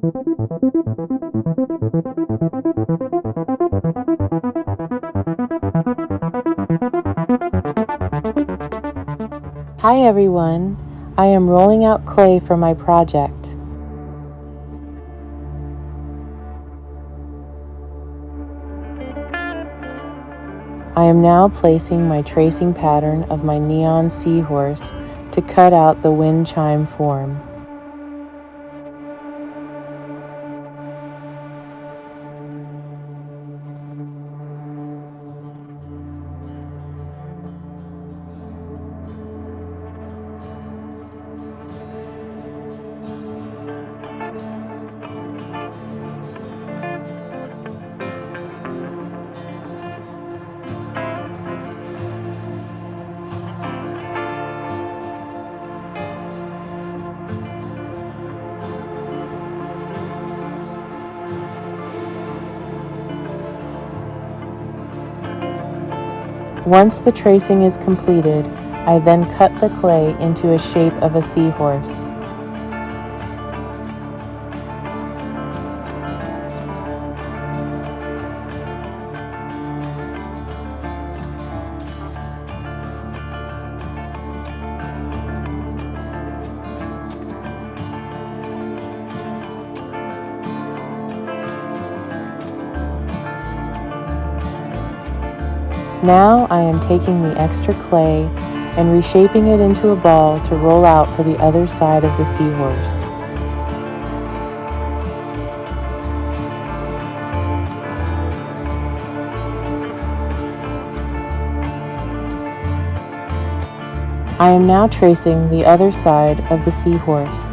Hi everyone, I am rolling out clay for my project. I am now placing my tracing pattern of my neon seahorse to cut out the wind chime form. Once the tracing is completed, I then cut the clay into a shape of a seahorse. Now I am taking the extra clay and reshaping it into a ball to roll out for the other side of the seahorse. I am now tracing the other side of the seahorse.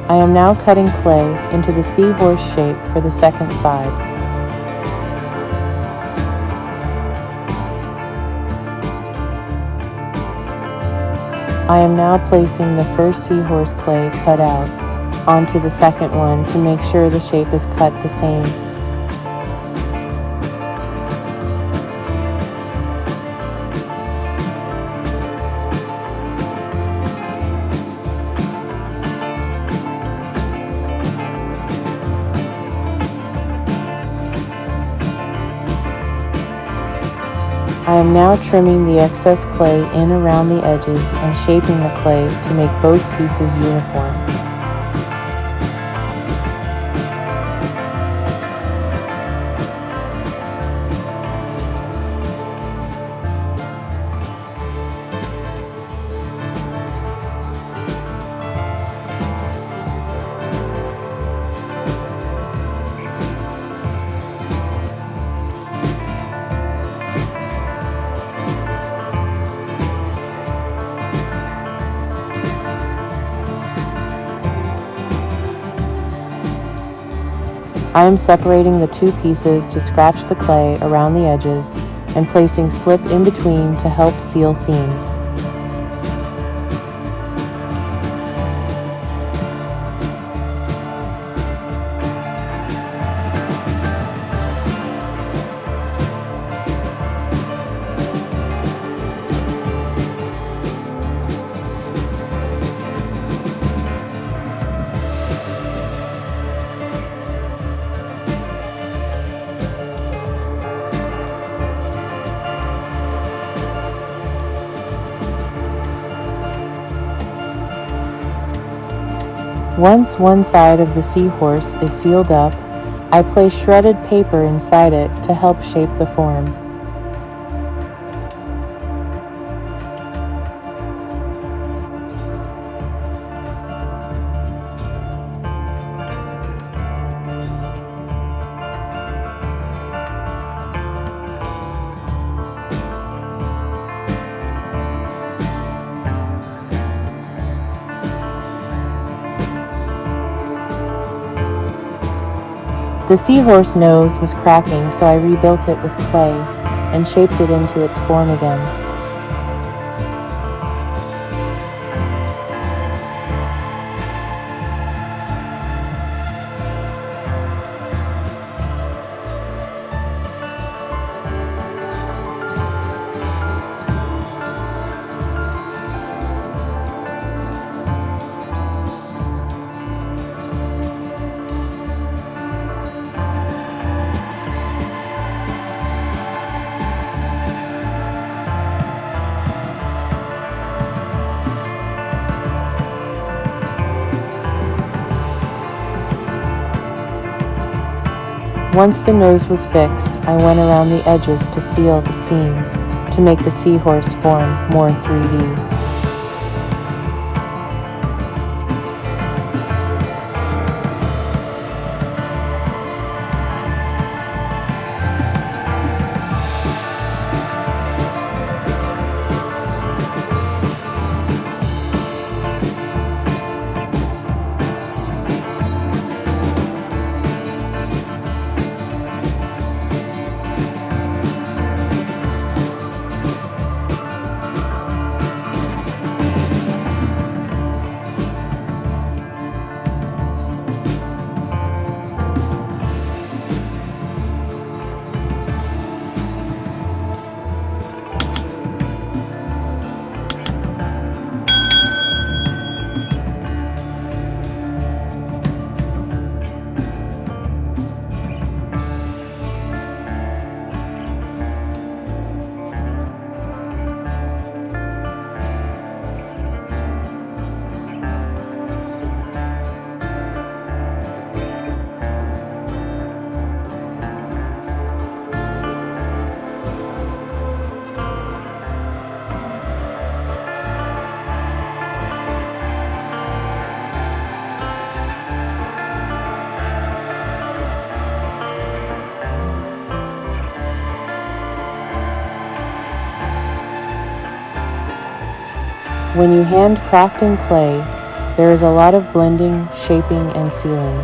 I am now cutting clay into the seahorse shape for the second side. I am now placing the first seahorse clay cut out onto the second one to make sure the shape is cut the same. I am now trimming the excess clay in around the edges and shaping the clay to make both pieces uniform. I am separating the two pieces to scratch the clay around the edges and placing slip in between to help seal seams. Once one side of the seahorse is sealed up, I place shredded paper inside it to help shape the form. The seahorse nose was cracking, so I rebuilt it with clay and shaped it into its form again. Once the nose was fixed, I went around the edges to seal the seams to make the seahorse form more 3D. When you handcraft in clay, there is a lot of blending, shaping, and sealing.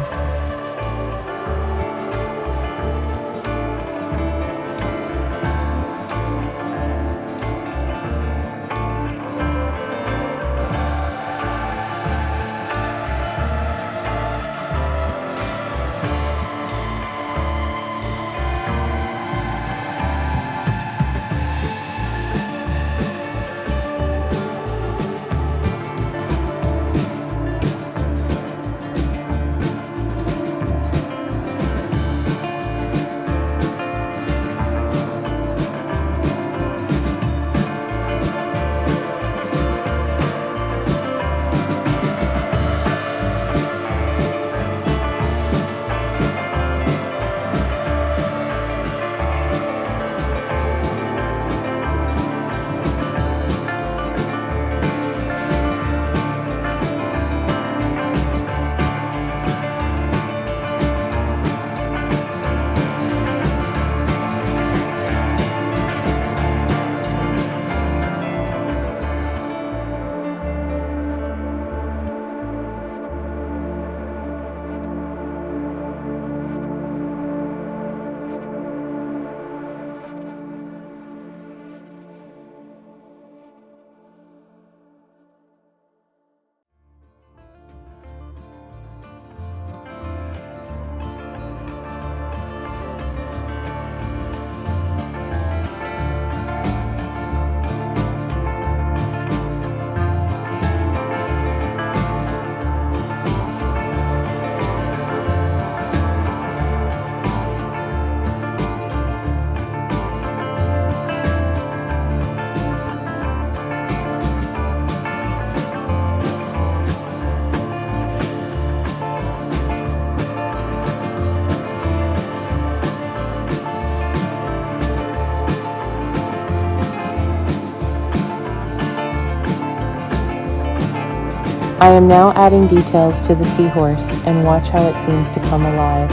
I am now adding details to the seahorse, and watch how it seems to come alive.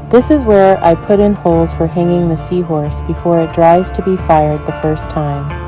This is where I put in holes for hanging the Seahorse before it dries to be fired the first time.